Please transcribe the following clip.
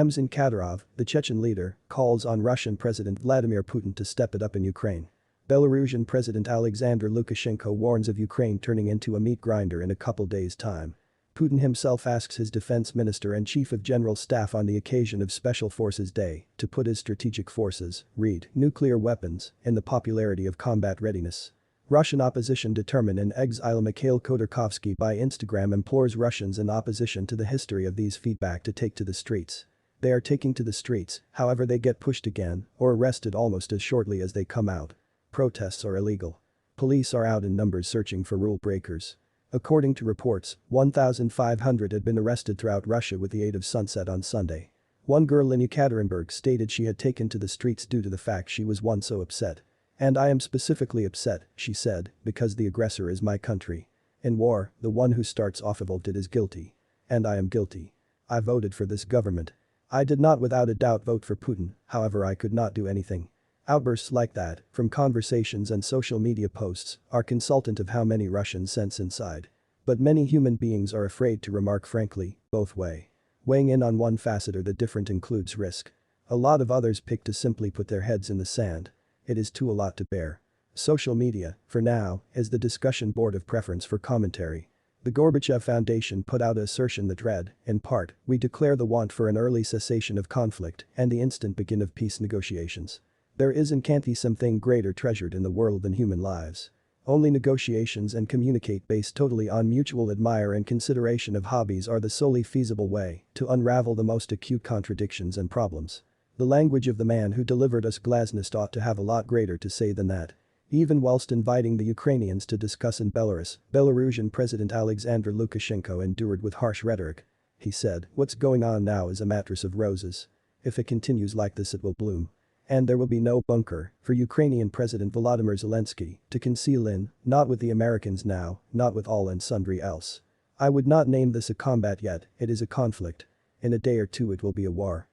Ramzan Kadyrov, the Chechen leader, calls on Russian President Vladimir Putin to step it up in Ukraine. Belarusian President Alexander Lukashenko warns of Ukraine turning into a meat grinder in a couple days' time. Putin himself asks his defense minister and chief of general staff on the occasion of Special Forces Day to put his strategic forces, read nuclear weapons, in the popularity of combat readiness. Russian opposition determined in exile Mikhail Khodorkovsky by Instagram implores Russians in opposition to the history of these feedback to take to the streets. They are taking to the streets, however they get pushed again or arrested almost as shortly as they come out. Protests are illegal. Police are out in numbers searching for rule breakers. According to reports, 1,500 had been arrested throughout Russia with the aid of Sunset on Sunday. One girl in Yekaterinburg stated she had taken to the streets due to the fact she was once so upset. "And I am specifically upset," she said, "because the aggressor is my country. In war, the one who starts off revolted is guilty. And I am guilty. I voted for this government. I did not without a doubt vote for Putin, however I could not do anything." Outbursts like that, from conversations and social media posts, are consultant of how many Russians sense inside. But many human beings are afraid to remark frankly, both way. Weighing in on one facet or the different includes risk. A lot of others pick to simply put their heads in the sand. It is too a lot to bear. Social media, for now, is the discussion board of preference for commentary. The Gorbachev Foundation put out an assertion that read, in part, "We declare the want for an early cessation of conflict and the instant begin of peace negotiations. There is and can't be something greater treasured in the world than human lives. Only negotiations and communicate based totally on mutual admire and consideration of hobbies are the solely feasible way to unravel the most acute contradictions and problems. The language of the man who delivered us glasnost ought to have a lot greater to say than that." Even whilst inviting the Ukrainians to discuss in Belarus, Belarusian President Alexander Lukashenko endured with harsh rhetoric. He said, "What's going on now is a mattress of roses. If it continues like this it will bloom. And there will be no bunker for Ukrainian President Volodymyr Zelensky to conceal in, not with the Americans now, not with all and sundry else. I would not name this a combat yet, it is a conflict. In a day or two it will be a war."